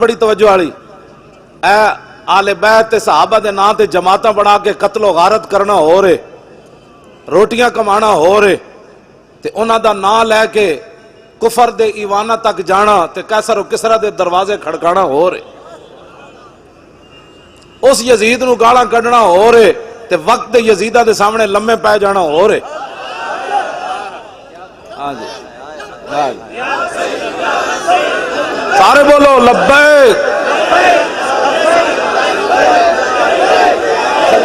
بڑی توجہ والی اے آل بیت تے صحابہ دے نام تے جماعتاں بنا کے قتل و غارت کرنا ہو رہے، روٹیاں کمانا ہو رہے تے انہاں دا نام لے کے کفر دے ایوانہ تک جانا تے قیصر و کسریٰ دے دروازے کھڑکانا ہو رہے، اس یزید نو گالاں کڈنا ہو رہے تے وقت دے یزیدہ دے سامنے لمے پے جانا ہو رہے۔ ہاں جی سارے بولو لبیک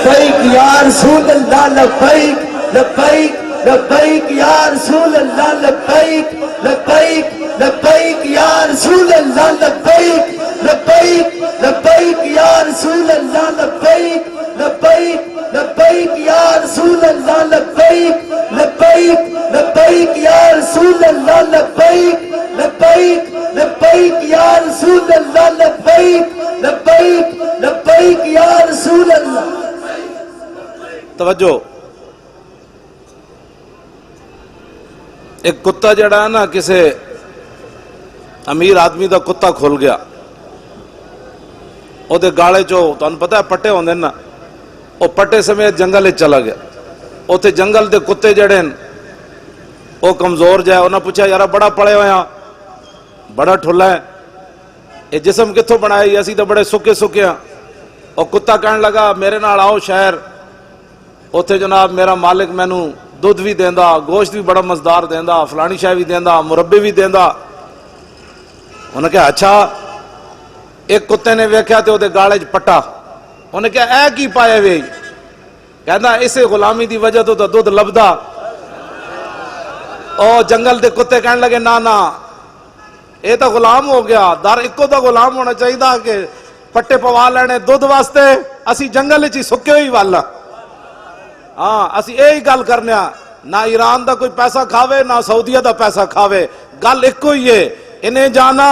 لبیک یا رسول اللہ، لبیک لبیک لبیک یا رسول اللہ، لبیک لبیک لبیک یا رسول اللہ، لبیک لبیک لبیک یا رسول اللہ، لبیک لبیک لبیک یا رسول اللہ، لبیک لبیک لبیک یا رسول اللہ، لبیک لبیک لبیک یا رسول اللہ، لبیک لبیک لبیک یا رسول اللہ۔ توجہ، ایک کتا جڑا ہے نا کسے امیر آدمی دا کتا کھل گیا، او دے گاڑے چو تانوں پتہ ہے پٹے ہوندے نا، او پٹے سمیت جنگل چلا گیا، اوتھے جنگل دے کتے جڑے او کمزور جائے، انہاں پوچھا یارا بڑا پڑے ہویا بڑا ٹھلا ہے، یہ جسم کتھوں بنایا، اسی تو بڑے سکے سکے ہیں۔ اور کتا کہنے لگا میرے نال آؤ شہر، اوتھے جناب میرا مالک مینوں دودھ بھی دیندا، گوشت بھی بڑا مزدار دیندا، فلانی شے بھی دیندا، مربے بھی دیندا۔ انہوں نے کہا اچھا، ایک کتے نے ویکھیا تے اودے گالے چ پٹا، انہوں نے کہا اے کی پایا وے، کہندا اسے غلامی دی وجہ تو دودھ لبدا۔ او جنگل دے کتے کہنے لگے نا نا اے تو غلام ہو گیا، در اکو دا غلام ہونا چاہیے دا کہ پٹے پوا لینے دودھ واسطے، اسی جنگل چی سکے ہوئی والا، ہاں اسی یہی گل کرنے، نہ ایران دا کوئی پیسہ کھاوے نہ سعودیہ دا پیسہ کھاوے، گل ایک ہی ہے، انہیں جانا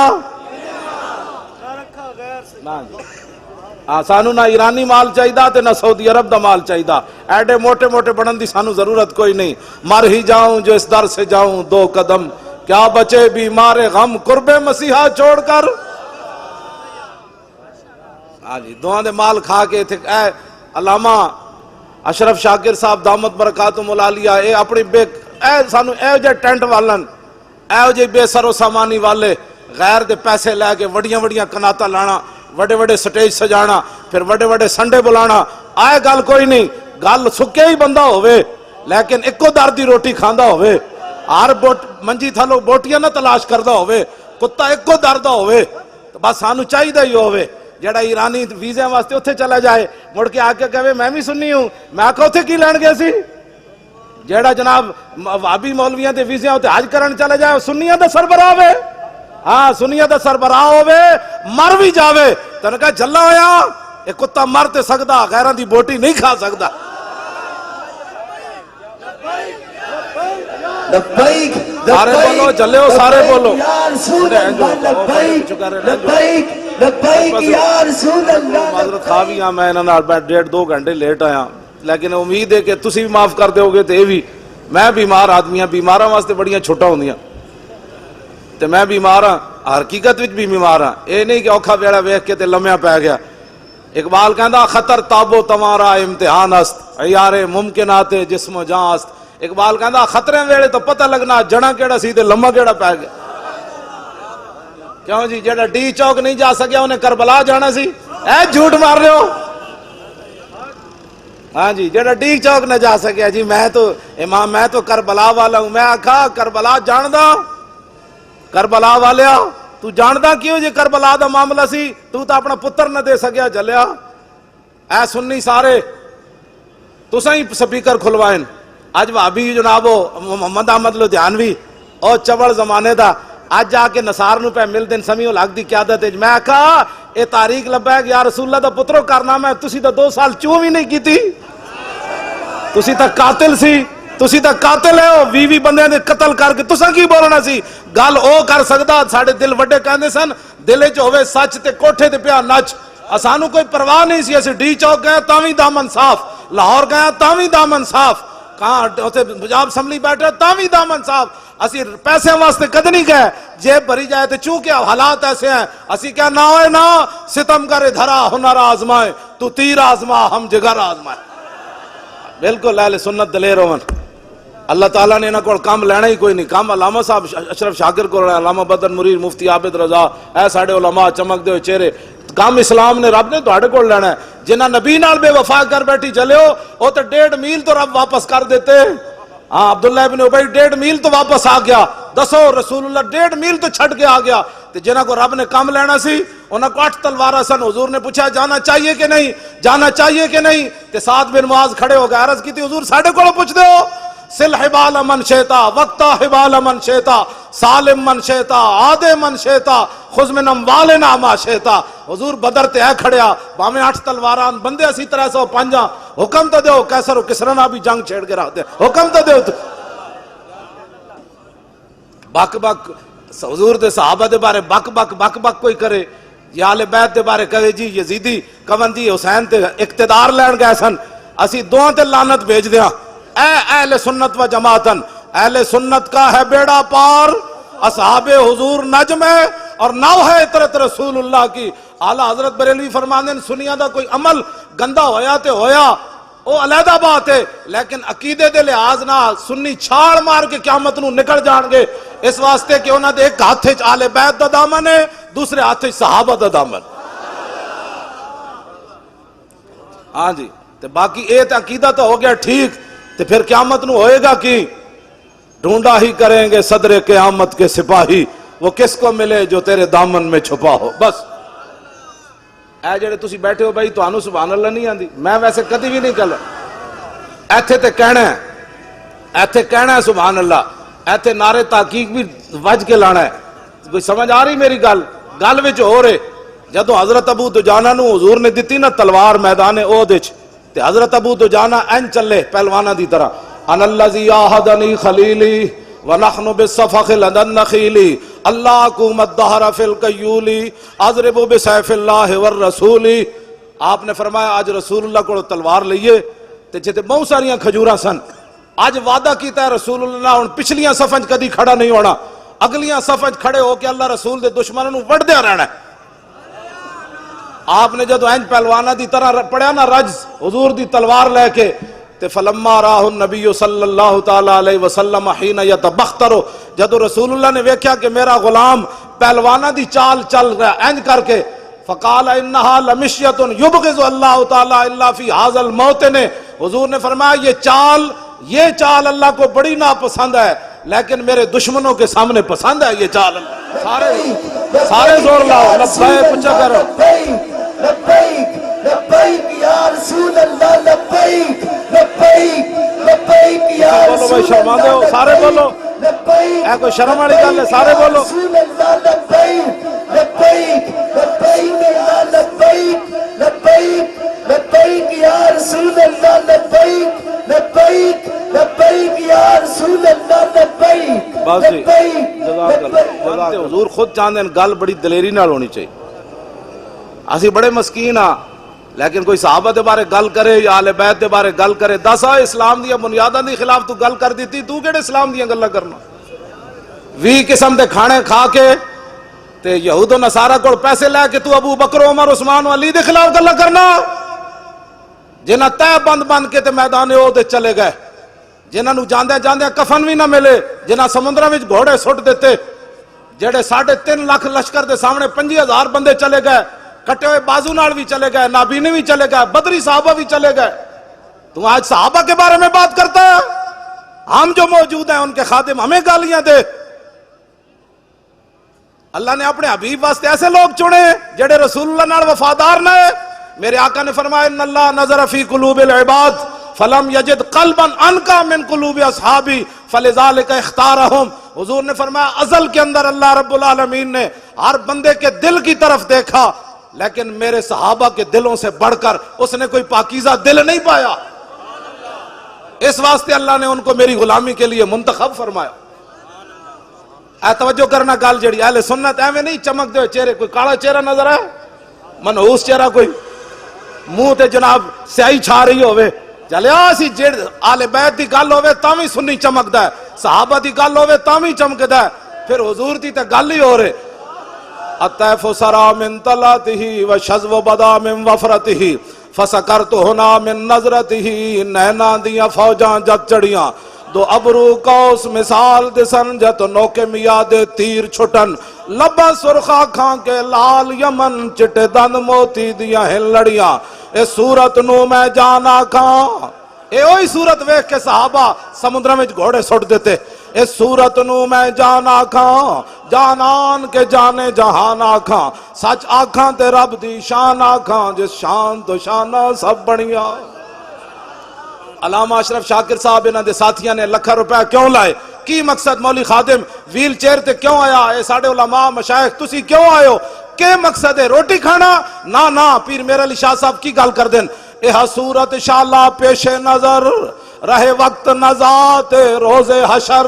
سانو نہ ایرانی مال چاہیے تے نہ سعودی عرب دا مال چاہیے، ایڈے موٹے موٹے بڑھن دی سانو ضرورت کوئی نہیں، مر ہی جاؤں جو اس در سے جاؤں دو قدم، کیا بچے بیمار غم قرب مسیحا چھوڑ کر۔ ہاں جی دعاں دے مال کھا کے تھے اے علامہ اشرف شاکر صاحب دامت برکاتہم العالیہ، اے اپنی بے اے سانو اے جے ٹینٹ والن، اے جے بے سر و سامانی والے غیر دے پیسے لے کے وڈیاں وڈیاں کناتا لانا، وڈے وڈے سٹیج سجانا، پھر وڈے وڈے سنڈے بلانا، آئے گل کوئی نہیں، گل سکے ہی بندہ ہوئے لیکن اکو در دی روٹی کھاندا ہوئے، ہر منجی تھالو بوٹیاں نہ تلاش کردہ ہوئے، کتا اکو دردہ ہوئے، تو بس سانو چاہیے ہی ہوئے۔ جڑا ایرانی ویزے واسطے اتھے چلا جائے مڑ کے آکے کہے میں بھی سنی ہوں، میں آکھا اتھے کی لین گئے سی، جڑا جناب وابی مولویاں دے ویزے ہوتے حج کرن چلے جائے سنیاں دا سربراہ ہوئے، ہاں سنیاں دا سربراہ ہوئے مر بھی جاوے تو انہوں نے کہا جلا ہویا ایک کتا مر تے سکدا غیران دی بوٹی نہیں کھا سکدا۔ لبیک سارے بولو جلے ہو، سارے بولو یا رسول اللہ، لبیک لبیک لبیک یا رسول اللہ۔ معذرت خواہ بھی ہاں، میں انہاں نال 1.5-2 گھنٹے لیٹ آیا، لیکن امید ہے کہ تسی بھی معاف کر دیو گے تے یہ بھی، میں بیمار آدمی ہاں، بیماراں واسطے بڑیاں چھوٹا ہوندیاں تے میں بیمار ہاں، حقیقت وچ بھی بیمار ہاں، اے نہیں کہ اوکھا ویڑا ویکھ کے تے لمیا پی گیا۔ اقبال کہندا خطر تابو تمہارا امتحان است، عیار ممکنات جسم و جان است۔ اقبال کہندا خطرے ویڑے تو پتہ لگنا جڑا کیڑا سی تے لمبا کیڑا پی گیا۔ کیوں جی جڑا ڈی چوک نہیں جا سکیا انہیں کربلا جانا سی، اے جھوٹ مار رہے ہو، ہاں جی جڑا ڈی چوک نہ جا سکیا جی میں تو امام میں تو کربلا والا ہوں، میں آکھا کربلا جاندہ کربلا والیا تو جاندہ کیوں جی کربلا دا معاملہ سی، تو اپنا پتر نہ دے سکیا جلیا۔ اے سنی سارے تو سہی سپیکر کھلوائیں، آج وابی جنابو محمد احمد لدھیانوی او چوڑ زمانے دا آج جا کے نصار نو پہ مل دن سمیع الحق دی قیادت ہے، میں کہا اے تاریخ لبیک یا رسول اللہ دا پترو کارنامہ ہے، تسی تا 2 سال چوں بھی نہیں کی تھی، تسی تا قاتل سی، تسی تا قاتل ہے ہو، 20 بندے نے قتل کر کے تساں کی بولنا سی، گل او کر سکدا، ساڑے دل وڈے کہندے سن دلے چ ہوئے سچ تے کوٹھے تے پیا نچ، اسانو کوئی پرواہ نہیں سی، اسی ڈی چوک گئے تاویں دامن صاف، لاہور گئے تاویں دامن صاف، کہاں پنجاب اسمبلی بیٹھے تاویں دامن صاف، اسی پیسے واسطے کد نہیں گئے، جیب بھری جائے تو چونکہ حالات ایسے ہیں اسی کیا نہ ہوئے نا ستم کرے دھرا ہنر آزمائے تو تیر آزما ہم جگر آزمائے. بالکل اہل سنت دلیر ہون. اللہ تعالیٰ نے انہاں کو کام لینا ہی کوئی نہیں. کام علامہ صاحب اشرف شاکر کو لینا، علامہ بدر مرید، مفتی عابد رضا، اے ساڑے علماء چمک دے ہوئے چہرے. کام اسلام نے رب نے تہاڈے کول لینا ہے. جنہاں نبی نال بے وفا کر بیٹھی چلے ہو وہ تو 1.5 میل تو رب واپس کر دیتے. ہاں عبداللہ ابن ابی 1.5 میل تو واپس آ گیا. دسو رسول اللہ 1.5 میل تو چھٹ کے آ گیا. تے جنہاں کو رب نے کام لینا سی انہاں کو 8 تلوارا سن. حضور نے پوچھا جانا چاہیے کہ نہیں، جانا چاہیے کہ نہیں. تے سعد بن معاذ کھڑے ہو گئے، عرض کی تھی حضور ساڈے کولوں پوچھ دے ہو. سل حبال من شیتا وقتا حبال من شیتا سالم من شیتا عادے من شیتا خذ من اموالنا ما شیتا. حضور بدر تے ہے کھڑیا باویں 8 تلواران بندے اسی 305 حکم تو دیو کیسر و کسرا نہ بھی جنگ چھیڑ کے رکھ دے. حکم تو دیو. بک بک حضور دے صحابہ دے بارے بک بک بک بک کوئی کرے، یا اہل بیت دے بارے کہے جی یزیدی کون جی حسین تے اقتدار لین گئے سن، اسی دوہاں تے لعنت بھیج دیاں. اے اہل سنت و جماعتن، اہل سنت کا ہے بیڑا پار، اصحاب حضور نجم ہے اور نو ہے اطرت رسول اللہ کی. اعلیٰ حضرت بریلوی فرماندے ہیں سنیاں دا کوئی عمل گندا ہویا تے ہویا وہ علیحدہ بات ہے، لیکن عقیدے دے لحاظ نہ سنی چھاڑ مار کے قیامت نو نکل جان گے. اس واسطے کہ انہاں دے ایک ہاتھ وچ اہل بیت دا دامن ہے، دوسرے ہاتھ وچ صحابہ دا دامن. ہاں جی تے باقی اے تے عقیدہ تو ہو گیا ٹھیک، تے پھر قیامت نو ہوئے گا کی ڈھونڈا ہی کریں گے صدر قیامت کے سپاہی، وہ کس کو ملے جو تیرے دامن میں چھپا ہو. بس اے جڑے تسی بیٹھے ہو بھائی تانوں سبحان اللہ نہیں آندی، میں ویسے کدی بھی نہیں کہلا. ایتھے تے کہنا ہے، ایتھے کہنا ہے سبحان اللہ، ایتھے نعرے تحقیق بھی وج کے لانا ہے. کوئی سمجھ آ رہی میری گل؟ گل وچ ہو رہے جدوں حضرت ابو دجانہ نو حضور نے دتی نا تلوار میدان احد وچ، تے حضرت ابو دجانہ این چلے پہلوانہ دی طرح، ان الذی عاہدنی خلیلی ونحن بالصفخ لدى النخیل اللہ قوم الدہر فی القیولی اضرب بسیف اللہ والرسول. آپ نے فرمایا آج رسول اللہ کو تلوار لئیے تے جتے بہت ساریاں کھجوراں سن. آج وعدہ کیتا ہے رسول اللہ ہن پچھلیاں صفحیں کدی کھڑا نہیں ہونا، اگلیاں صفحیں کھڑے ہو کے اللہ رسول دے دشمنوں نو وڑ دیا رہنا ہے. آپ نے جدو اینج پہلوانہ دی طرح پڑھیا نا رجز حضور دی تلوار لے کے تے فلما راہ النبی صلی اللہ تعالی علیہ وسلم حین یتبختر، جدو رسول اللہ نے ویکھیا کہ میرا غلام پہلوانہ دی چال چل رہا اینج کر کے، فقال انہا لمشیت یبغض اللہ تعالی الا فی ھذا الموطن. حضور نے فرمایا یہ چال اللہ کو بڑی ناپسند ہے لیکن میرے دشمنوں کے سامنے پسند ہے یہ چال. سارے زور لاؤ لبیک پچھا کرو. لبیک لبیک یا رسول اللہ، لبیک لبیک لبیک یا بولو بھائی شرما دے ہو سارے بولو، اے کوئی شرم والی گل ہے سارے بولو. رسول اللہ لبیک لبیک لبیک یا لبیک لبیک لبیک یا رسول اللہ، لبیک لبیک لبیک یا رسول اللہ، لبیک بس جی جزاک اللہ. حضور خود چاہتے ہیں گل بڑی دلیری نال ہونی چاہیے. اسی بڑے مسکین ہاں لیکن کوئی صحابہ دے بارے گل کرے یا اہل بیت دے بارے گل کرے، دس اسلام دیا بنیاداں دی خلاف تو گل کر دیتی، تو کیڑے اسلام دیا گلاں کرنا؟ 20 قسم دے کھانے کھا کے تے یہود و نصارہ کو پیسے لے کے تو ابو بکر عمر عثمان و علی دے خلاف گلاں کرنا؟ جنہاں تہ بند بند کے تے میدان احد چلے گئے، جنہاں نو جاندے جاندے کفن بھی نہ ملے، جنہاں سمندراں وچ گھوڑے سٹ دیتے، جڑے 3.5 لاکھ لشکر دے سامنے 5000 بندے چلے گئے، کٹے ہوئے بازو نال بھی چلے گئے، نابینے بھی چلے گئے، بدری صحابہ بھی چلے گئے. تم آج صحابہ کے بارے میں بات کرتا ہے؟ ہم جو موجود ہیں ان کے خادم ہمیں گالیاں دے. اللہ نے اپنے حبیب واسطے ایسے لوگ چنے جڑے رسول اللہ نال وفادار نہ ہے. میرے آقا نے فرمایا ان اللہ نظر فی قلوب العباد فلم یجد قلبا انقا من قلوب اصحابی فلذلک اختارہم. حضور نے فرمایا ازل کے اندر اللہ رب العالمین نے ہر بندے کے دل کی طرف دیکھا لیکن میرے صحابہ کے دلوں سے بڑھ کر اس نے کوئی پاکیزہ دل نہیں پایا. اس واسطے اللہ نے ان کو میری غلامی کے لیے منتخب فرمایا. اے توجہ کرنا گل جڑی اہل سنت ایویں نہیں چمک دے چہرے، کوئی کالا چہرہ نظر آئے منحوس چہرہ، کوئی منہ تے جناب سیاہی چھا رہی ہوئے چلے اسی اہل بیت دی گل ہوئے تاں وی سنی چمکدا ہے. صحابہ دی گل ہوے تاں وی چمکدا ہے، پھر حضور دی تے گل ہی ہو رہے۔ الطیف سرا من طلعته وشذو بدا من وفرته فسکرت ہنا من نظرته، نینا دیاں فوجاں جت چڑیاں، دو ابرو کوس مثال دسن، جت نوکے میاد تیر چھٹن، لبا سرخا کھان کے لال یمن، چٹے دند موتی دیاں ہن لڑیاں، اے صورت نو میں جانا کھان، اے اوہی صورت ویکھ کے صحابہ سمندر میں گھوڑے سٹ دیتے، اے صورت نو میں جانا کھان، جانان کے جانے جہان آکھاں، سچ آکھاں تے رب دی شان آکھاں، جس شان تو شانہ سب بڑھیا۔ علامہ اشرف شاکر صاحب انہاں دے ساتھیاں نے لکھا روپے کیوں لائے؟ کی مقصد؟ مولوی خادم ویل چیئر تے کیوں آیا؟ اے ساڑے علماء مشائخ تسی کیوں آئے ہو؟ کہ مقصد ہے روٹی کھانا؟ نا پیر میرے علی شاہ صاحب کی گل کر دیں، اے صورت انشاءاللہ پیش نظر، رہے وقت نزات روز حشر،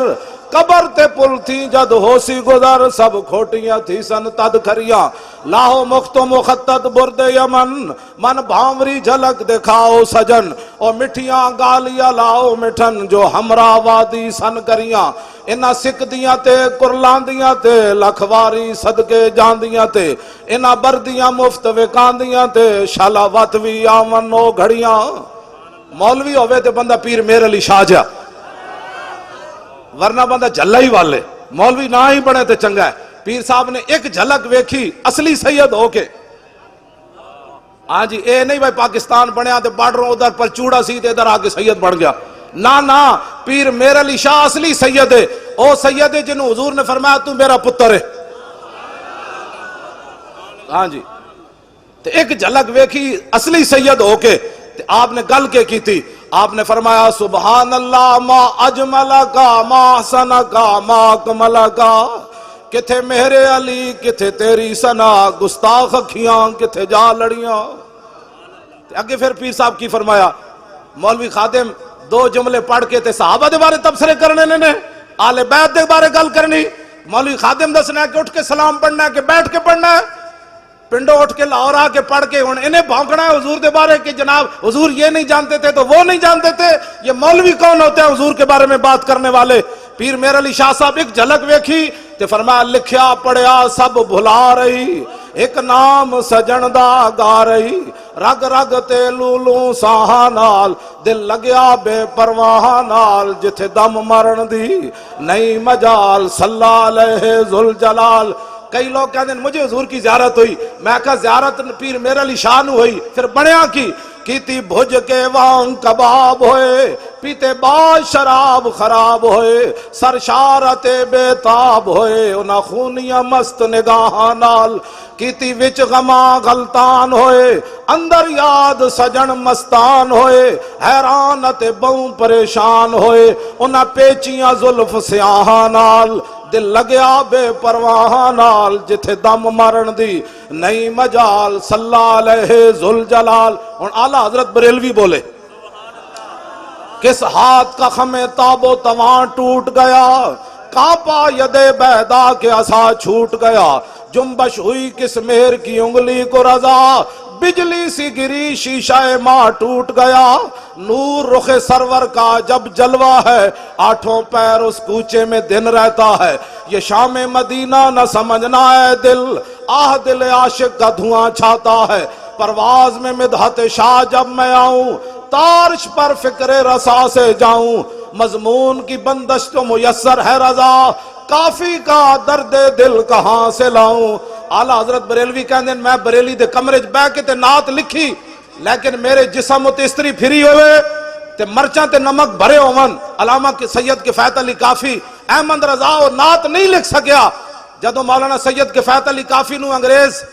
قبر تے پل تھی جد ہو سی گزر، سب کھوٹیاں تھی سن تد کھریاں، لاہو مخت و مخطط برد یمن، من بھامری جھلک دکھاؤ سجن، او مٹھیاں گالیاں لاؤ مٹھن، جو ہمراہ وادی سن کریاں، انہاں سکھ دیاں تے قرلان دیاں تے، لکھواری صدقے جان دیاں تے، انہاں بردیاں مفت وکان دیاں تے، شالا واتوی آمن او گھڑیاں۔ مولوی ہوئے تے بندہ پیر میرے علی شاہ جا، ورنہ بندہ جھلا ہی والے، مولوی نہ ہی بنے تے چنگا ہے۔ پیر صاحب نے ایک جھلک ویکھی اصلی سید ہو کے، ہاں جی اے نہیں بھائی پاکستان بنیا تے بارڈروں ادھر پر چوڑا سی تے ادھر آکے سید بن گیا، نا پیر میرے علی شاہ اصلی سید ہے، او سید ہے جنہوں حضور نے فرمایا تو میرا پتر ہے، ہاں جی تے ایک جھلک ویکھی اصلی سید ہو کے، تے آپ نے گل کے کی تھی، آپ نے فرمایا سبحان اللہ ما اجملکا ما حسنکا ما اکملکا، کتھے میرے علی کتھے تیری سنا، گستاخ اکھیاں کتھے جا لڑیاں۔ اگے پھر پیر صاحب کی فرمایا، مولوی خادم دو جملے پڑھ کے تے صحابہ دے بارے تبصرے کرنے نے، آل بیت دے بارے گل کرنی، مولوی خادم دسنا ہے کہ اٹھ کے سلام پڑھنا ہے کہ بیٹھ کے پڑھنا ہے، پنڈو اٹھ کے لاہور آ کے پڑھ کے انہیں بھونکنا ہے حضور دے بارے کہ جناب حضور یہ نہیں جانتے تھے تو وہ نہیں جانتے تھے، یہ مولوی کون ہوتے ہیں حضور کے بارے میں بات کرنے والے؟ پیر میرے علی شاہ صاحب ایک جھلک ویکھی تے فرمایا لکھیا پڑھیا سب بھلا رہی، ایک نام سجن دا گا رہی، رگ رگ تے لولوں ساہاں نال، دل لگیا بے پرواہ نال، جتھے دم مرن دی نہیں مجال، صلی علیہ ذوالجلال۔ کئی لوگ کہتے ہیں مجھے حضور کی زیارت ہوئی، میں کہا زیارت پیر میرے علی شاہ نو ہوئی، پھر بڑیا کی تھی بھج کے وان کباب ہوئے، پیتے بعد شراب خراب ہوئے، سرشارت بے تاب ہوئے، انہاں خونیاں مست نگاہاں نال، کیتی وچ غما غلطان ہوئے، اندر یاد سجن مستان ہوئے، حیرانت بہوں پریشان ہوئے، انہاں پیچیاں زلف سیاہاں نال، دل لگیا بے پرواہ نال، جتھے دم مرن دی نہیں مجال، صلی علیہ ذوالجلال۔ اور اعلیٰ حضرت بریلوی بولے کس ہاتھ کا خم تاب و تواں ٹوٹ گیا، کانپا ید بیدا کے عصا چھوٹ گیا، جنبش ہوئی کس مہر کی انگلی کو رضا، بجلی سی گری شیشہ ماں ٹوٹ گیا، نور رخ سرور کا جب جلوہ ہے، آٹھوں پیر اس کوچے میں دن رہتا ہے، یہ شام مدینہ نہ سمجھنا ہے دل، آہ دل عاشق کا دھواں چھاتا ہے، پرواز میں مدحت شاہ جب میں آؤں، تارش پر فکر رسا سے جاؤں، مضمون کی بندش تو میسر ہے رضا، کافی کا درد دل کہاں سے لاؤں۔ اعلیٰ حضرت بریلوی کہندے ہیں میں بریلی دے کمرے چ بیٹھ کے تے نعت لکھی، لیکن میرے جسم تے استری پھری ہوئے تے مرچاں تے نمک بھرے ہون، علامہ سید کفایت علی کافی احمد رضا اور نعت نہیں لکھ سکیا، جدو مولانا سید کفایت علی کافی نو انگریز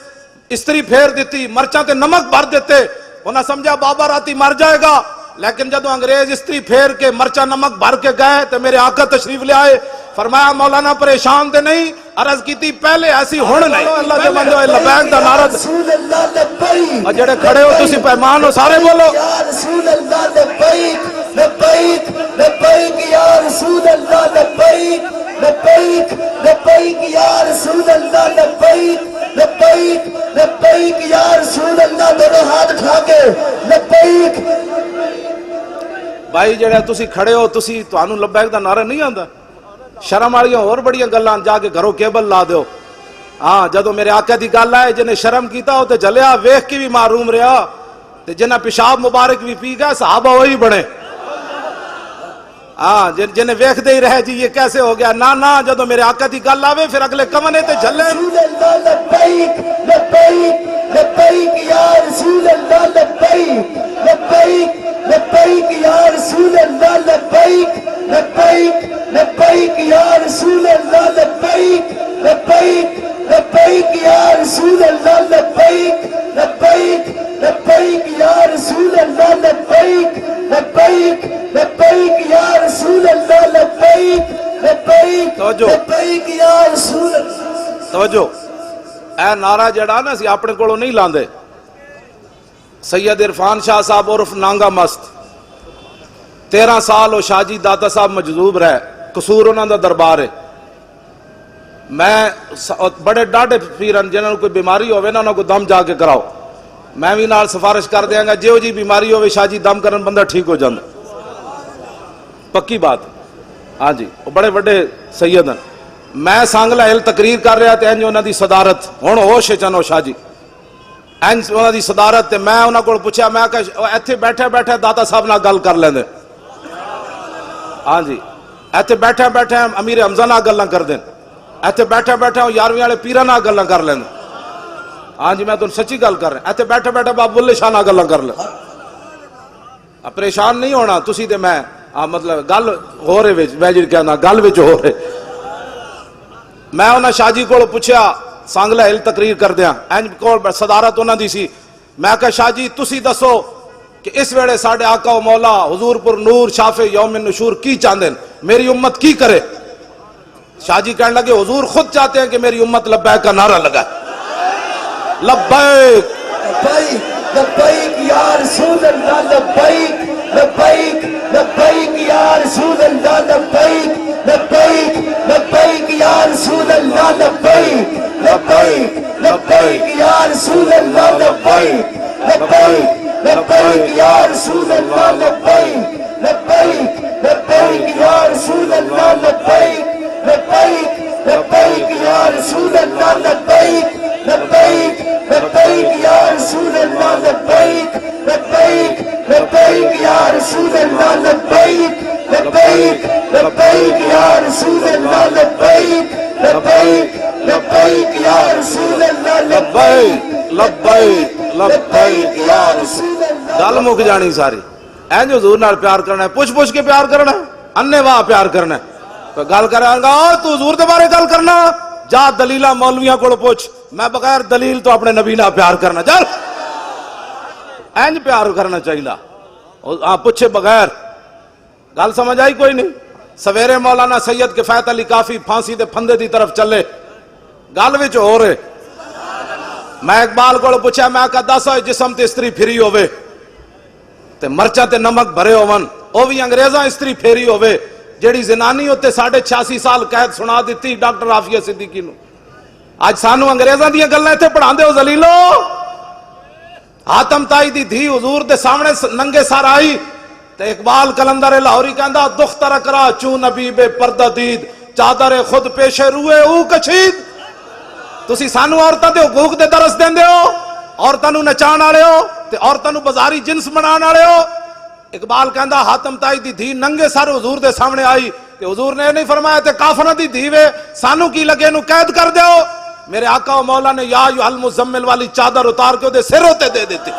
استری پھیر دیتی، مرچاں تے نمک بھر دیتے، انہاں سمجھا بابا راتی مر جائے گا، لیکن جدو انگریز استری پھیر کے مرچا نمک بھر کے گئے تو میرے آقا تشریف لے آئے، فرمایا مولانا پریشان تے نہیں، عرض کی تھی پہلے ایسی ہون نہیں، اللہ دے بندو لبیک دا نعرہ، اور جڑے کھڑے ہو تسی پیمان ہو سارے بولو یا رسول اللہ لبیک لبیک لبیک یا رسول اللہ لبیک لبیک لبیک یا رسول اللہ لبیک لبیک لبیک یا رسول اللہ، دونوں ہاتھ اٹھا کے لبیک۔ بھائی جڑے تسی کھڑے ہو تسی تانوں لبیک دا نعرہ نہیں آندا؟ شرم والیاں اور بڑیاں گلاں جا کے گھروں کیبل لا دیو. ہاں جدو میرے آقا دی گل آئے جنہیں شرم کیتا ہو تے جلیا ویکھ کے بھی معروم رہا تے جنہ پیشاب مبارک بھی پی گیا صحابہ وہی بنے. ہاں جنہیں ویکھ دے ہی رہے جی یہ کیسے ہو گیا. نہ جدو میرے آقا دی گل آوے پھر اگلے کمنے تے جھلے. رسول اللہ لبیک لبیک لبیک یا رسول اللہ لبیک لبیک لبیک یا رسول اللہ لبیک لبیک لبیک یا رسول اللہ لبیک لبیک لبیک یا رسول اللہ لبیک لبیک لبیک یا رسول اللہ لبیک لبیک لبیک یا رسول اللہ لبیک لبیک لبیک یا رسول اللہ. توجہ اے نعرہ جڑا نا سی اپنے کولوں نہیں لاندے. سید عرفان شاہ صاحب عرف نانگا مست 13 سال وہ شاہ جی داتا صاحب مجذوب رہے. قصور انہاں دا دربار ہے. میں بڑے ڈاڈے پیرن جنہاں کوئی بیماری ہوئے نا انہاں کو دم جا کے کراؤ. میں بھی نال سفارش کر دیاں گا جیو جی بیماری ہوئے شاہ جی دم کرن بندہ ٹھیک ہو جاندہ. پکی بات. ہاں جی وہ بڑے بڑے سید ہیں. میں سانگلہ ہل تقریر کر رہا تھے انج انہاں دی صدارت ہن ہوش چنو شاہ جی انج انہاں دی صدارت تے میں انہاں کو پوچھا میں کہ ایتھے بیٹھے بیٹھے داتا صاحب نال گل کر لیندے. ہاں جی ایتھے بیٹھے بیٹھے امیر حمزہ نال گلاں کر دین. ایتھے بیٹھے بیٹھے 11ویں والے پیراں نال گلاں کر لیندے. ہاں جی میں تانوں سچی گل کر رہا. ایتھے بیٹھے بیٹھے بابا بلے شاہ نال گلاں کر لیں. پریشان نہیں ہونا تسی تے میں مطلب گل ہو رہے وچ میں جی کہنا گل وچ ہو رہے. میں انہاں شاہ جی کو پوچھا سانگلہ ہل تقریر کر دیاں انج کول صدارت انہاں دی سی. میں کہا شاہ جی تسی دسو کہ اس ویلے ساڈے آقا و مولا حضور پر نور شافع یوم النشور کی چاہندے میری امت کی کرے. شاہ جی کہنے لگے حضور خود چاہتے ہیں کہ میری امت لبیک کا نعرہ لگائے. لبیک لبیک لبیک یا رسول اللہ لبیک لبیک لبیک یا رسول اللہ لبیک لبیک لبیک یا رسول اللہ لبیک لبیک لبیک یا رسول اللہ لبیک لبیک لبیک یا رسول اللہ لبیک لبیک لبیک یا رسول اللہ لبیک لبیک لبیک یا رسول اللہ لبیک لبیک لبیک یا رسول اللہ لبیک لبیک لبیک یا رسول اللہ لبیک لبیک لبیک یا رسول اللہ لبیک لبیک لبیک یا رسول اللہ لبیک لبیک لبیک یا رسول اللہ. گل مک جانی ساری. اینج حضور نال پیار کرنا ہے پوچھ پوچھ کے پیار کرنا ہے انے واہ پیار کرنا ہے. گل کریں گا تو حضور دے بارے گل کرنا جا دلیلہ مولویاں کو پوچھ. میں بغیر دلیل تو اپنے نبی نہ پیار کرنا چل اینج پیار کرنا چاہیے پوچھے بغیر. گل سمجھ آئی کوئی نہیں. سویرے مولانا سید کفایت علی کافی پھانسی دے پھندے دی طرف چلے گل وچ ہو رہے. میں اقبال کو پوچھا میں کہا دس ہوئے جسم تے استری پھری ہوئے تے مرچاں تے نمک بھرے ہون او بھی انگریزاں استری پھیری ہوئے جیڑی زنانی ہوتے 86.5 سال قید سنا دیتی ڈاکٹر عافیہ صدیقی نو. آج سانو انگریزاں دیاں گلاں ایتھے پڑھان دے ہو ذلیلو. حاتم تائی دی دھی حضور دے سامنے ننگے سر آئی تے اقبال کلندر لاہوری کہندا دختر کرا چون نبی بے پردہ دید چادر خود پیشے روئے او کچھید. تسی سانو عورتاں دے حقوق دے درس دیندے ہو عورتاں نو نچان والے ہو تے عورتاں نو بازاری جنس بنان والے ہو. اقبال کہندا حاتم تائی دی دھی ننگے سر حضور دے سامنے آئی تے حضور نے نہیں فرمایا تے کافراں دی دھی وے سانو کی لگے نو قید کر دیو. میرے آقا و مولا نے یا ایھا المزمل والی چادر اتار کے دے سر ہوتے دے دیتی.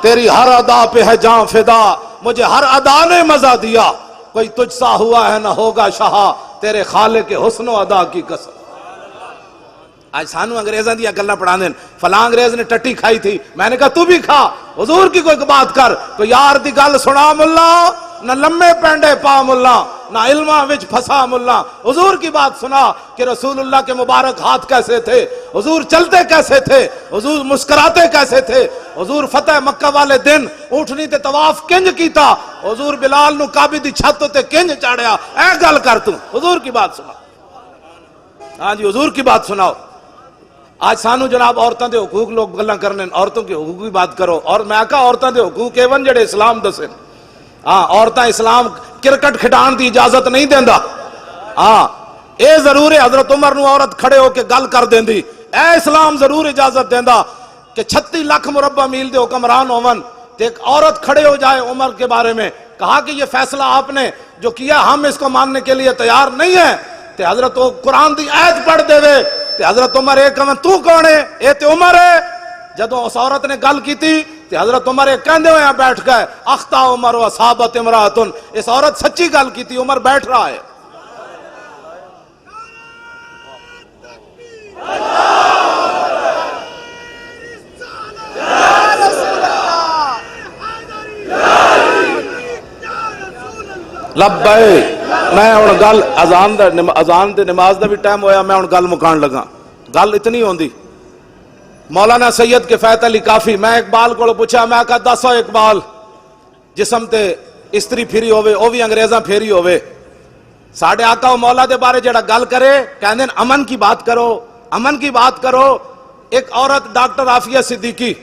تیری ہر ادا پہ ہے جان فدا مجھے ہر ادا نے مزہ دیا کوئی تجھ سا ہوا ہے نہ ہوگا شہا تیرے خالق حسن و ادا کی قسم. آج سانو انگریزاں دیا گلاں پڑھا دین فلاں انگریز نے ٹٹی کھائی تھی میں نے کہا تو بھی کھا حضور کی کوئی بات کر. کوئی یار دی گل سنا ملا نہ لمے پینڈے پا ملا نہ علماں وچ پھسا ملا. حضور کی بات سنا کہ رسول اللہ کے مبارک ہاتھ کیسے تھے حضور چلتے کیسے تھے حضور مسکراتے کیسے تھے حضور فتح مکہ والے دن اونٹنی تے طواف کنج کیتا حضور بلال نو کعبے دی چھت تے کنج چاڑیا. اے گل کر تو حضور کی بات سنا. ہاں جی حضور کی بات سناؤ. آج سانو جناب عورتوں دے حقوق لوگ گلاں کرنے عورتوں کے حقوق کی بات کرو. اور میں کہا عورتوں دے حقوق ایون جڑے اسلام دسے. ہاں عورتاں اسلام کرکٹ کھڈان دی اجازت نہیں دیندا ہاں اے ضرور ہے حضرت عمر نو عورت کھڑے ہو کے گل کر دیندی، اے اسلام ضرور اجازت دیندا کہ 36 لاکھ مربع میل دے حکمران ہون تے ایک عورت کھڑے ہو جائے عمر کے بارے میں، کہا کہ یہ فیصلہ آپ نے جو کیا ہم اس کو ماننے کے لیے تیار نہیں ہیں، تے حضرت قرآن دی آیت پڑھ دے وے تے حضرت عمر ایک کہن تو کون ہے؟ اے تے عمر ہے۔ جدوں اس عورت نے گل کیتی تے حضرت عمر ایک کہندے ہوئے بیٹھ گئے اخطا عمر و اصابت امراتن، اس عورت سچی گل کیتی، عمر بیٹھ رہا ہے۔ لبیک میں ہن گل اذان دے نماز دا بھی ٹائم ہویا، میں ہن گل مکان لگا، گل اتنی ہوندی۔ مولانا سید کفایت علی کافی، میں اقبال کو پوچھا، میں کہا دسو اقبال جسم تے استری پھری ہوئے او بھی انگریزاں پھیری ہوئے، ساڑھے آقا و مولا دے بارے جڑا گل کرے کہندے امن کی بات کرو، امن کی بات کرو۔ ایک عورت ڈاکٹر عافیہ صدیقی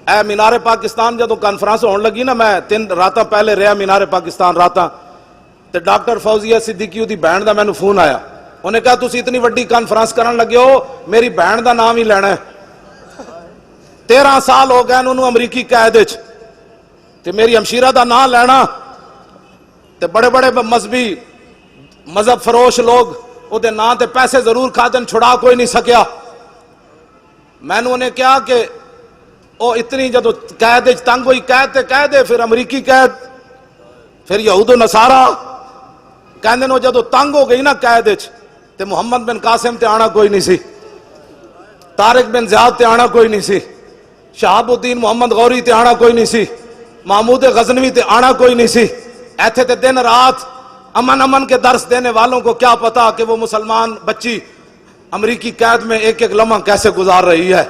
اے مینار پاکستان جدو کانفرنس ہون لگی نا، میں 3 راتاں پہلے رہا مینار پاکستان راتاں، تے ڈاکٹر فوزیہ صدیقی دی بہن دا مینوں فون آیا، انہیں کہا تسی اتنی وڈی کانفرنس کرن لگے ہو میری بہن دا نام ہی لینا ہے، 13 سال ہو گئے انہوں امریکی قید وچ تے میری ہمشیرہ دا نام لینا، تے بڑے بڑے مذہبی مذہب فروش لوگ او دے نام تے پیسے ضرور کھادن، چھڑا کوئی نہیں سکیا۔ میں نے انہیں کہا کہ او اتنی جدو قید تنگ ہوئی، قید تے قید ہے، پھر امریکی قید، پھر یہود و نصارہ کہندے نو جدو تنگ ہو گئی نا قید تے محمد بن قاسم تے آنا کوئی نہیں سی، طارق بن زیاد تے آنا کوئی نہیں سی، شہاب الدین محمد غوری تے آنا کوئی نہیں سی، محمود غزنوی تے آنا کوئی نہیں سی، ایتھے تے دن رات امن کے درس دینے والوں کو کیا پتا کہ وہ مسلمان بچی امریکی قید میں ایک ایک لمحہ کیسے گزار رہی ہے۔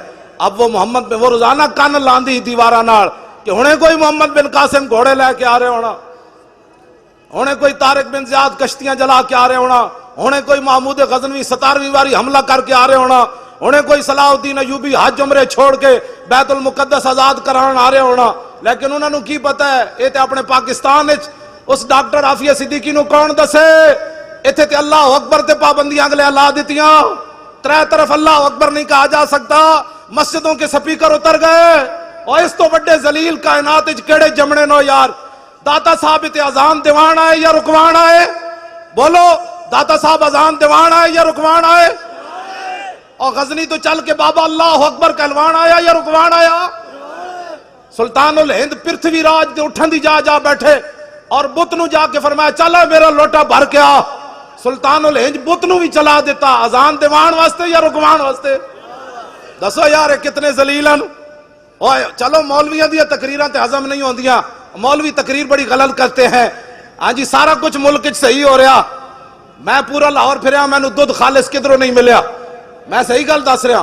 اب وہ محمد میں وہ روزانہ کان لاندی دیوارہ نال کہ ہونے کوئی محمد بن قاسم گھوڑے لے کے آ رہے ہونا، ہونے کوئی طارق بن زیاد کشتیاں جلا کے آ رہے ہونا، ہونے کوئی محمود غزنوی 17ویں باری حملہ کر کے آ رہے ہونا، ہونے کوئی صلاح الدین ایوبی حج عمرے چھوڑ کے بیت المقدس آزاد کران آ رہے ہونا، لیکن انہوں نے کی پتا ہے یہ تے اپنے پاکستان اس ڈاکٹر عافیہ صدیقی نو کون دسے، ایتھے تے اللہ اکبر تے پابندیاں اگلے اللہ دیتیاں، 3 طرف اللہ اکبر نہیں کہا جا سکتا، مسجدوں کے سپیکر اتر گئے، اور اس تو بڑے ذلیل کائنات کیڑے جمنے نو یار، داتا صاحب تے اذان دیوان آئے یا رکوان آئے؟ بولو داتا صاحب اذان دیوان آئے یا رکوان آئے؟ اور غزنی تو چل کے بابا اللہ اکبر کہلوان آیا یا رکوان آیا؟ سلطان الہند پرتھوی راج دے اٹھن دی جا بیٹھے اور بت نو جا کے فرمایا چلا میرا لوٹا بھر کے آ، سلطان الہند بت نو بھی چلا دیتا، اذان دیوان واسطے یا رکوان واسطے؟ دسو یار کتنے ذلیلن۔ چلو مولویاں دیا تقریراں تے ہضم نہیں ہوندیاں، مولوی تقریر بڑی غلط کرتے ہیں، ہاں جی سارا کچھ ملک صحیح ہو رہا، میں پورا لاہور پھریا مینوں دودھ خالص کدھروں نہیں ملیا، میں صحیح گل دس رہا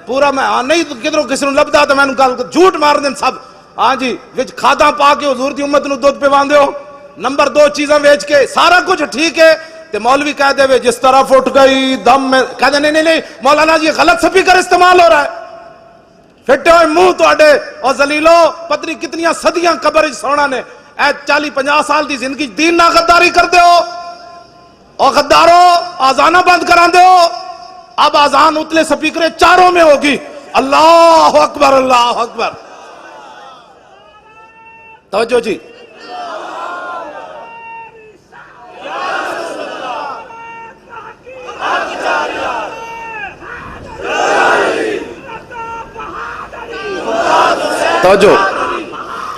پورا، میں نہیں کدھروں کسی نوں لبدا تے مینوں گل جھوٹ مار دین سب، ہاں جی وچ کھاداں پا کے حضور دی امت نوں دودھ پیواندے ہو، نمبر 2 چیزاں ویچ کے سارا کچھ ٹھیک ہے، تے مولوی کہہ دے وے جس طرف اٹھ گئی دم میں، کہہ دے نہیں مولانا جی غلط سپیکر استعمال ہو رہا ہے، پھٹے ہوئے منہ تواڈے اور ذلیلو پتنی کتنیاں صدیاں قبر وچ سونا نے، اے 40-50 سال دی زندگی دین نہ غداری کر دے ہو، اور غدارو آزانہ بند کران دے ہو، اب آزان اتلے سپیکرے چاروں میں ہوگی، اللہ اکبر اللہ اکبر، توجہ جی،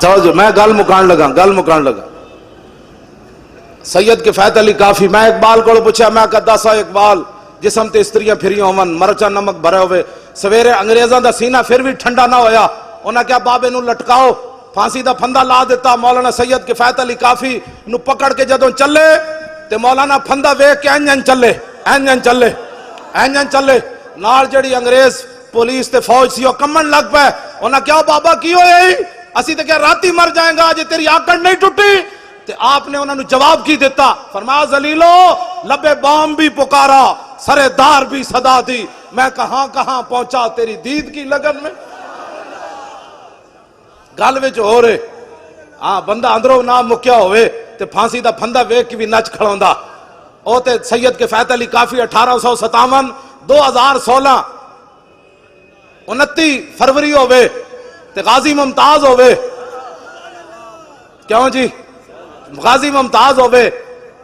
توجہ میں گل مکان لگا سید کفایت علی کافی، میں اقبال کو پوچھا، میں کہا دسا اقبال جسم تے استریاں پھریاں ہون، مرچا نمک بھرے ہوئے، سویرے انگریزاں دا سینہ پھر بھی ٹھنڈا نہ ہویا، انہاں کیا بابے نو لٹکاؤ، پھانسی دا پھندا لا دیتا، مولانا سید کفایت علی کافی نو پکڑ کے جدوں چلے تے مولانا پھندا ویکھ کے اینجن چلے نال جڑی انگریز پولیس تے فوج سی وہ کمن لگ پے، انہاں کیا بابا کی ہوئے اسی تے کیا راتی مر جائیں گا جے تیری آکڑ نہیں ٹوٹی، تے آپ نے انہوں نے جواب کی دیتا، فرمایا ذلیلو لبے بام بھی پکارا سرے دار بھی صدا دی، میں کہاں پہنچا تیری دید کی لگن میں، گل وچ ہو رہے ہاں بندہ اندروں نہ مکیا ہوئے تے پھانسی دا پھندا ویکھ کے بھی نچ کھڑوندا، او تے سید کفایت علی کافی 1857 2016 29 فروری ہوئے تے غازی ممتاز ہوئے، کیوں جی غازی ممتاز ہوئے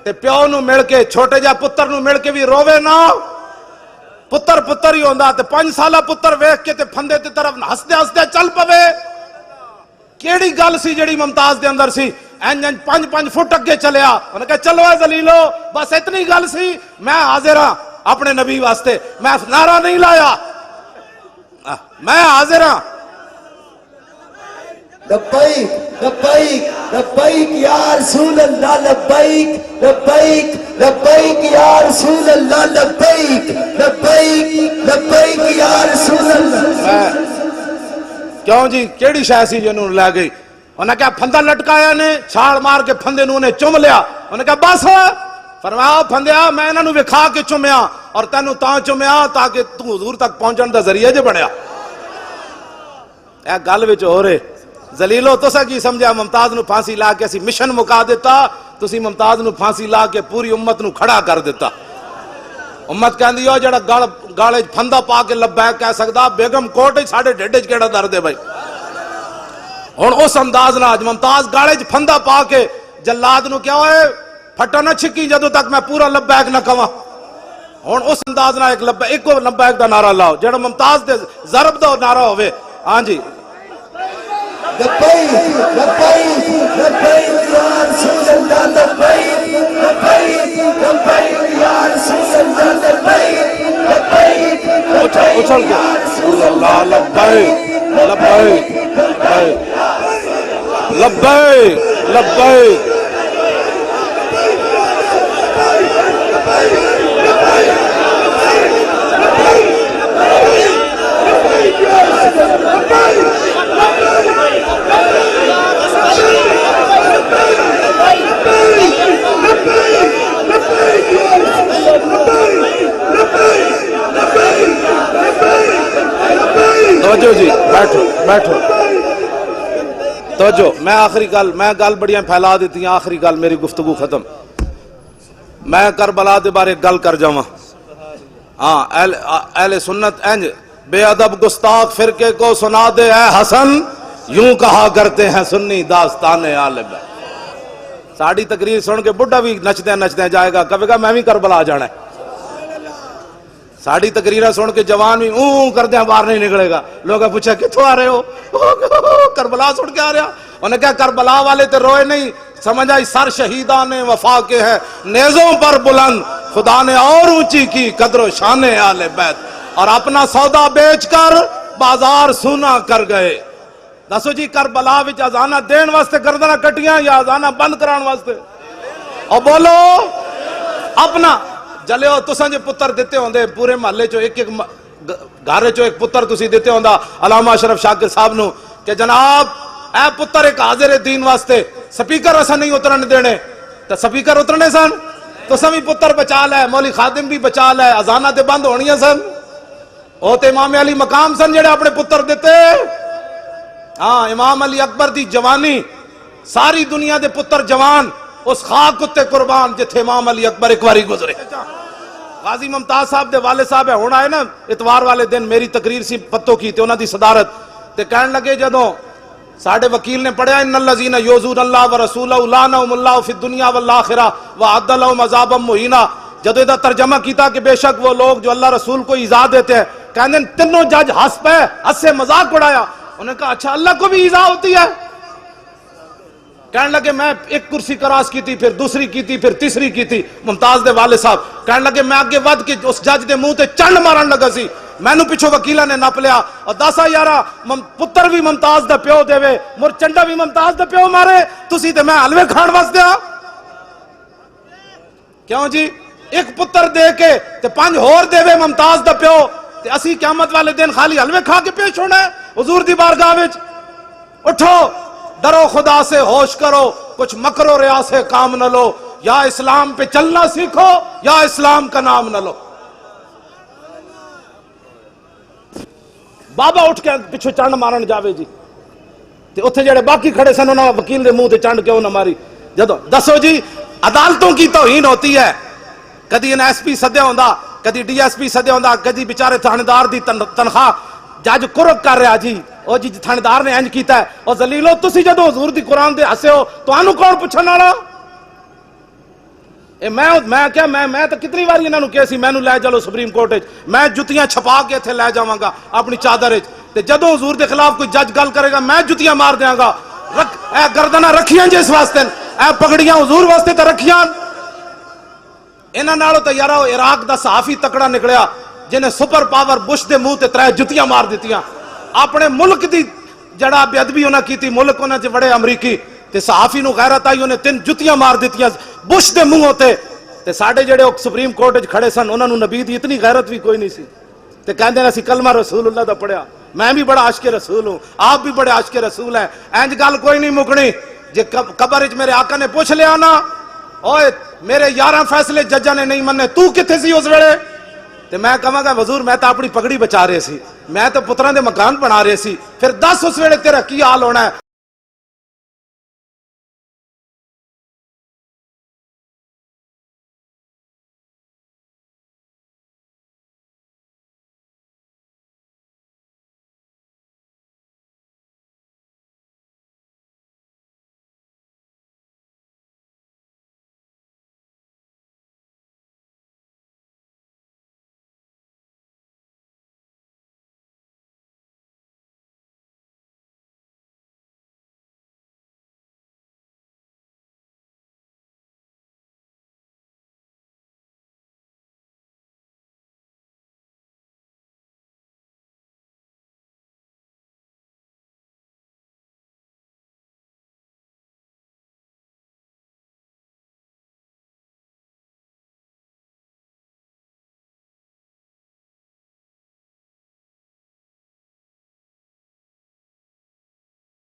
تے پیو نو مل کے چھوٹے جا پتر نو مل کے بھی روے نا، پتر پتر ہی ہوندا تے 5 سالہ پتر ویکھ کے تے پھندے تے طرف ہسدے ہسدے چل پوے، کیڑی گل سی جڑی ممتاز دے اندر سی؟ اینج 5 فٹ اگے چلیا، انہوں نے کہا چلو اے ذلیلو، بس اتنی گل سی، میں حاضر ہاں اپنے نبی واسطے، میں نعرہ نہیں لایا، میں حاضر ہاں۔ لبیک لبیک لبیک یا رسول اللہ، لبیک لبیک لبیک یا رسول اللہ، لبیک لبیک لبیک یا رسول اللہ۔ کیوں جی کیڑی شے سی جنوں لے گئی؟ انہوں نے کہا پھندا لٹکایا نے، چھاڑ مار کے پھندے نو نے چم لیا، انہوں نے کہا بس، فرمایا پھندیا میں انہوں نے وکھا کے چمیا اور تینوں تاں چمیا تاکہ تو حضور تک پہنچن دا ذریعہ جے بنیا۔ اے گل وچ ہو رہے ذلیلو تسا کی سمجھا ممتاز نو پھانسی لا کے اسی مشن مکا دیتا، تسی ممتاز نو پھانسی لا کے پوری امت نو کھڑا کر دیتا۔ امت کہندی ہو جڑا گالے پھندا پا کے لبیک کہہ سکدا، بیگم کوٹ ساڈے ڈھڈ وچ کیڑا درد ہے بھائی؟ ہن اس انداز نال ممتاز گالے پھندا پا کے جلاد نو کیا ہوئے پھٹا نہ چھکی جدوں تک میں پورا لبیک نہ کواں۔ ہن اس انداز نال ایک لبیک دا نعرہ لاؤ جڑا ممتاز دے ضرب دا نعرہ ہوئے۔ ہاں جی لبیک لبیک لبیک یا رسول اللہ، لبیک لبیک لبیک یا رسول اللہ، لبیک لبیک اچھل کے رسول اللہ، لبیک لبیک لبیک لبیک۔ توجہ جی بیٹھو بیٹھو توجہ، میں آخری گل بڑیاں پھیلا دیتی ہیں، آخری گل میری گفتگو ختم، میں کربلا دے بارے گل کر جاواں۔ ہاں اہل سنت انج بے ادب گستاخ فرقے کو سنا دے اے حسن، یوں کہا کرتے ہیں سنی داستان آل بیت۔ ساڑی تقریر سن کے بڑھا بھی نچدے نچدے جائے گا، کہے گا میں بھی کربلا جانا ہے۔ ساڑی تقریرہ سن کے جوان بھی اون کر دیں باہر نہیں نکلے گا، لوگ پوچھا کتوں آ رہے ہو؟ کربلا سن کے آ رہا۔ انہوں نے کہا کربلا والے تے روئے نہیں، سمجھ آئی سر شہیدان وفا کے ہیں نیزوں پر بلند، خدا نے اور اونچی کی قدر و شان آل بیت، اور اپنا سودا بیچ کر بازار سونا کر گئے۔ دسو جی کربلا وچ اذانہ دین واسطے گردناں کٹیاں یا اذانہ بند کران واسطے؟ اور بولو اپنا جلے ہو تساں جے پتر دیتے ہوندے پورے محلے چو ایک گھر چو ایک پتر تسی دیتے ہوندا علامہ اشرف شاکر صاحب نو کہ جناب اے پتر ایک حاضر دین واسطے، سپیکر اساں نہیں اترن دینے، تو سپیکر اترنے سن، تساں بھی پتر بچا لے، مولی خادم بھی بچا لے، اذانہ تے بند ہونیاں سن۔ او تے امام علی مقام سن جڑے اپنے پتر دیتے۔ ہاں امام علی اکبر دی جوانی، ساری دنیا دے پتر جوان اس خاک کتے قربان جتھے امام علی اکبر ایک واری گزرے۔ غازی ممتاز صاحب دے والد صاحب ہے ہونا ہے نا، اتوار والے دن میری تقریر سی پتوں کی تے انہاں دی صدارت تے کہن لگے جدوں ساڈے وکیل نے پڑھیا ان الذین یؤذون اللہ ورسولہ لعنہم اللہ فی الدنیا والآخرہ وأعد لهم عذابا مہینا، جدوں دا ترجمہ کیتا کہ بے شک وہ لوگ جو اللہ رسول کو ایذا دیتے ہیں، کہندے تینوں جج ہنس پے، ہنسے مذاق اڑایا۔ انہوں نے کہا اچھا اللہ کو بھی ایذا ہوتی ہے؟ کہنے لگے میں ایک کرسی کراس کی تھی، پھر دوسری کی تھی، پھر تیسری کی تھی۔ ممتاز دے والد صاحب کہنے لگے میں آگے ود کے اس جج دے منہ تے چنڈ مارن لگا سی، مینوں پچھو وکیلہ نے نپ لیا اور دسا یارا پتر بھی ممتاز دا پیو دے وے، مر چنڈا بھی ممتاز دا پیو مارے، تسی تے میں حلوے کھان واسطے آ۔ کیوں جی ایک پتر دے کے تے 5 ہور دے وے ممتاز دا پیو، تے اسی قیامت والے دن خالی حلوے کھا کے پیش ہونا ہے حضور دی بارگاہ وچ؟ اٹھو ڈرو خدا سے، ہوش کرو، کچھ مکر و ریا سے کام نہ لو، یا اسلام پہ چلنا سیکھو یا اسلام کا نام نہ لو۔ بابا اٹھ کے پچھو چنڈ مارن جاوے جی تے اتھے جڑے باقی کھڑے سن انہاں وکیل دے منہ تے چنڈ کیوں نہ ماری؟ جدو دسو جی عدالتوں کی توہین ہوتی ہے، کدی ان ایس پی سدیا ہوندا، کدی ڈی ایس پی سدیا ہوندا، کدی بیچارے تھاندار دی تنخواہ جج کرک کر رہا جی او جی تھاندار نے انج کیتا ہے او ذلیلو تسی جدو حضور دی قرآن دے ہسے ہو تانوں کون پوچھن والا؟ میں تو کتنی بار انہوں نے کہا سی مینوں لے چلو سپریم کورٹ وچ، میں جتیاں چھپا کے اتنے لے جاواں گا اپنی چادر وچ، تے جدو حضور دے خلاف کوئی جج گل کرے گا میں جتیاں مار دیاں گا۔ اے گردناں رکھیاں جس واسطے، اے پگڑیاں حضور واسطے تے رکھیاں۔ انہاں نالوں تے یارا عراق دا صحافی تکڑا نکلیا جنہیں سپر پاور بش دے منہ تے 3 جتیاں مار دتیاں۔ اپنے ملک دی جڑا بے ادبی انہاں کیتی، ملک انہاں چ بڑے امریکی تے صحافی نو غیرت آئی، انہیں 3 جتیاں مار دتیاں بش دے منہ ہوتے۔ تے ساڈے جڑے سپریم کورٹ وچ کھڑے سن انہاں نو نبی دی اتنی غیرت بھی کوئی نہیں سی، تے کہندے اسی کلمہ رسول اللہ دا پڑھیا، میں بھی بڑا عاشق رسول ہوں، آپ بھی بڑے عاشق رسول ہیں، انج گل کوئی نہیں مکنی۔ جے قبر وچ میرے آقا نے پوچھ لیا نا اوئے میرے 11 فیصلے ججاں نے نہیں مننے، تو کتھے سی اس ویلے؟ تے میں کہاں گا حضور میں تو اپنی پگڑی بچا رہے سی، میں تو پتراں دے مکان بنا رہے سی، پھر دس اس ویلے تیرا کی حال ہونا ہے؟